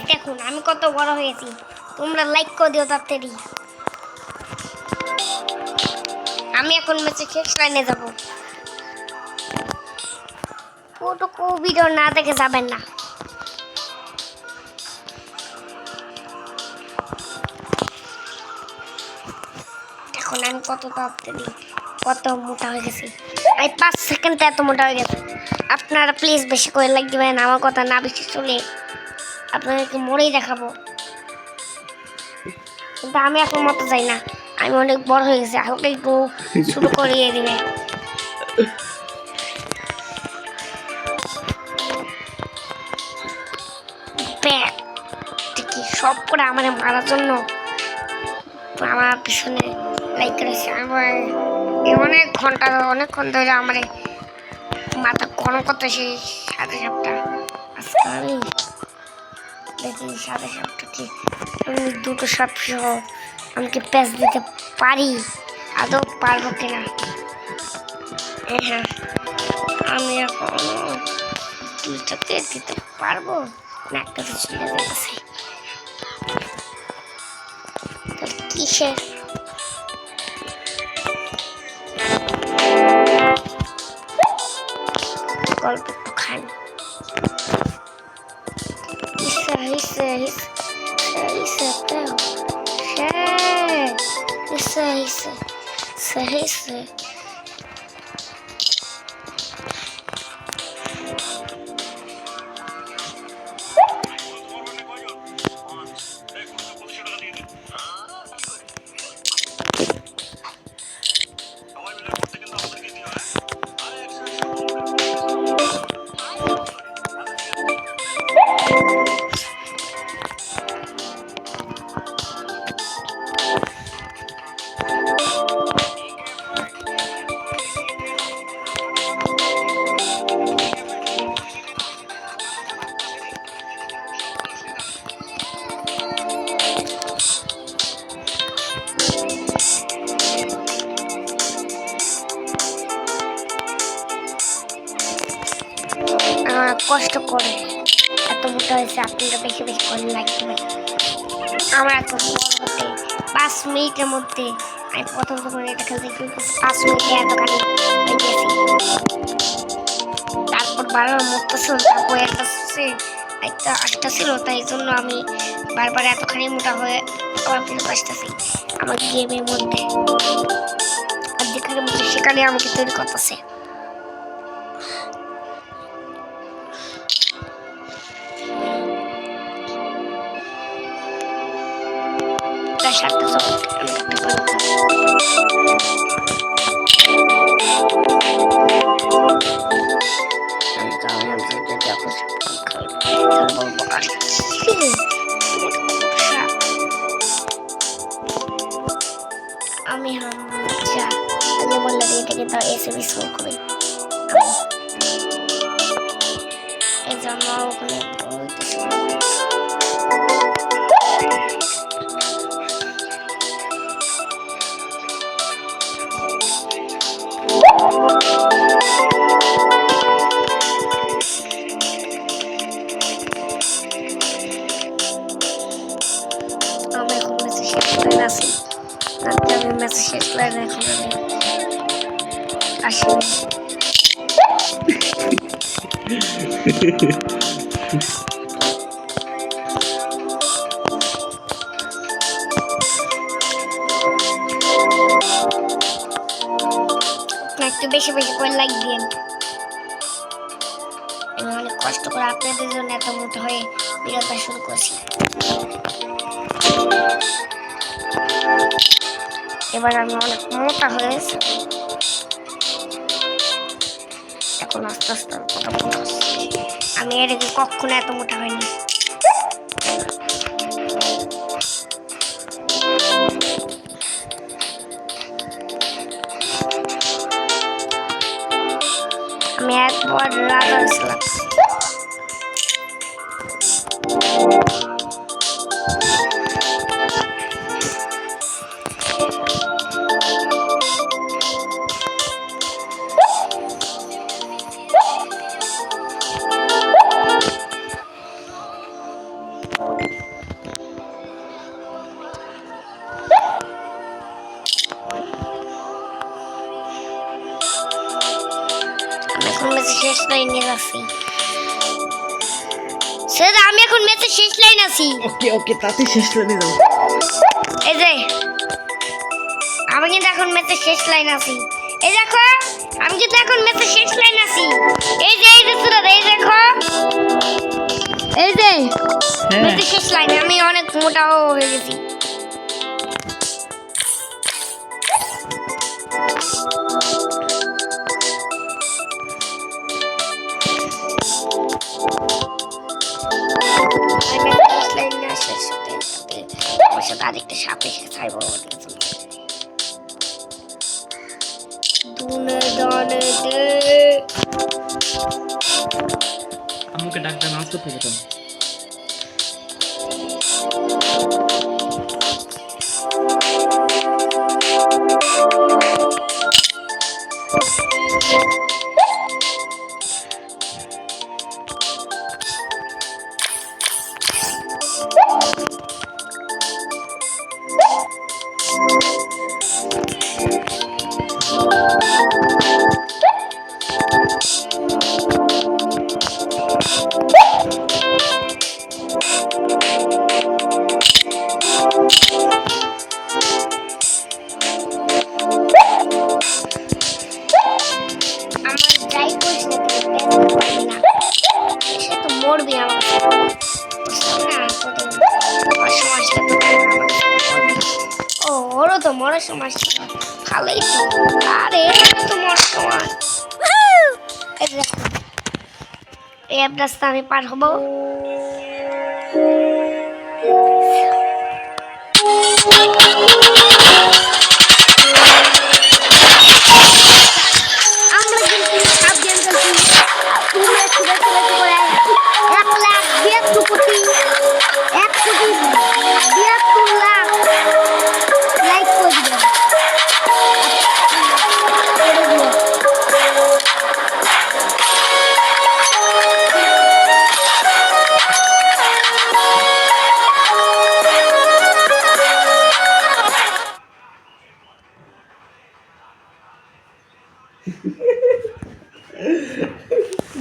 দেখুন আমি কত বড় হয়েছি। তোমরা লাইক করে দিও তাড়াতাড়ি। আমি এখন ম্যাচে শেষ লাইনে যাব। পুরো ভিডিও না দেখে যাবেন না। এখন আমি কত তাড়াতাড়ি কত মোটা হয়ে গেছি। এই 5 সেকেন্ডে এত মোটা হয়ে গেছে। আপনারা প্লিজ বেশি করে লাইক দিবেন। আমার কথা না বেশি চলে আপনাদেরকে মরেই দেখাবো। কিন্তু আমি এখন মতো যাই না, আমি অনেক বড় হয়ে গেছি। আমাকে একটু শুরু করিয়ে দিবে। কি সব করে আমার মারার জন্য আমার পিছনে লাইক করেছে। আমার অনেকক্ষণ ধরে আমার মাথা গরম করতেছে সাড়ে সাতটা। আজকে আমি দেখি সাড়ে সাতটা কি আমি দুটো সাপ সহ আমাকে প্যাচ দিতে পারি, আদৌ পারবো কিনা। হ্যাঁ আমি এখন দুইটাকে দিতে পারবো না, একটা তো চলে যেতেছে। কিসের গল্প একটু খান। কষ্ট করে এত মোটা হয়েছে। আপনারা বেশি বেশি করে লাইক দেবেন। আমার এত বড় হতে 5 মিনিটের মধ্যে আমি প্রথম এটা খেলতে 5 মিনিটে এতখানি হয়ে গেছি। তারপর বারবার মরতেছিল, তারপর একটা আটটা ছিল, তাই জন্য আমি বারবার এতখানি মোটা হয়ে আবার ফিরে আসতেছি আমার গেমের মধ্যে। আর যেখানে মধ্যে সেখানে আমাকে তৈরি করতেছে। আমি বললাম এটাকে তার এসএমএস করবে এই জন্য ওখানে আমি এখন মেসেজ শেষ করে আসি। আমি মেসেজ শেষ করে এখন আমি আসি। একটু বেশি বেশি করে লাইক দিন। আমি অনেক কষ্ট করে আপনাদের জন্য এত মোটা হয়ে ভিডিওটা শুরু করছি। এবার আমি অনেক মোটা হয়েছি। এখন আস্তে আস্তে কত মোটা হচ্ছে। আমি এর আগে কখনো এত মোটা হয়নি। আমি একবার রাজা ছিলাম। ম্যাচের শেষ লাইনে আছি স্যার, আমি এখন ম্যাচের শেষ লাইন আছি। ওকে ওকে, তাতে শেষ লাইনে যাও। এই যে আমি কিন্তু এখন ম্যাচের শেষ লাইন আছি। এই দেখো আমি কিন্তু এখন ম্যাচের শেষ লাইন আছি। এই যে সুরাত, এই দেখো, এই যে ম্যাচের শেষ লাইন। আমি অনেক মোটাও হয়ে গেছি। আরেকটা সাপ এসে খাইব আম্মুকে ডাক্তার নাচ করতে যেতাম। ওরও তো মরার সময় ভালোই তো। আরে তো মরার সময় এই রাস্তা আমি পার হবো।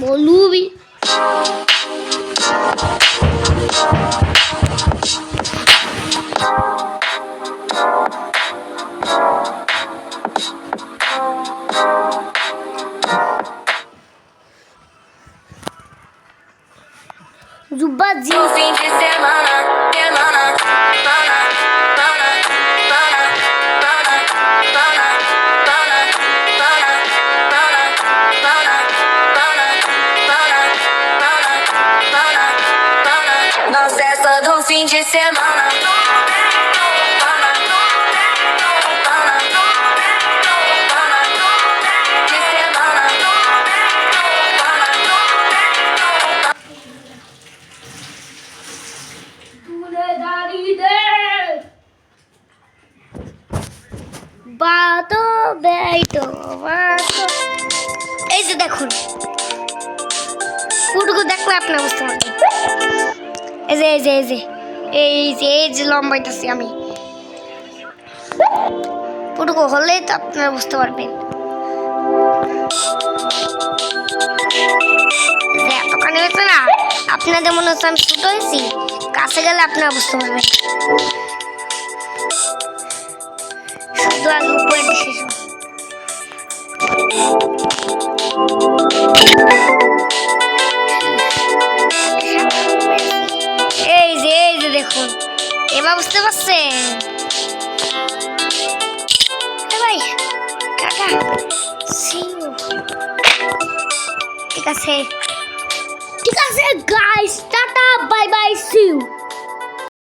Volume. Zubadinho. Fim de semana, semana, na festa do fim de semana. বাতো বেটো বাতো, এই যে দেখুন পুটুকু দেখলে আপনার বুঝতে পারবেন। এই যে এই যে এই যে এই যে এই যে লম্বাইতেছি আমি, পুটুকু হলেই তো আপনারা বুঝতে পারবেন। এতখানি হয়েছে না, আপনাদের মনে হচ্ছে আমি ছোট হয়েছি, কাছে গেলে আপনারা বুঝতে পারবেন। শুধু আগে উপরে শেষ এই যে দেখুন, এবার বুঝতে পারছেন ভাই কাকা। ঠিক আছে ঠিক আছে guys, tata bye bye, see you.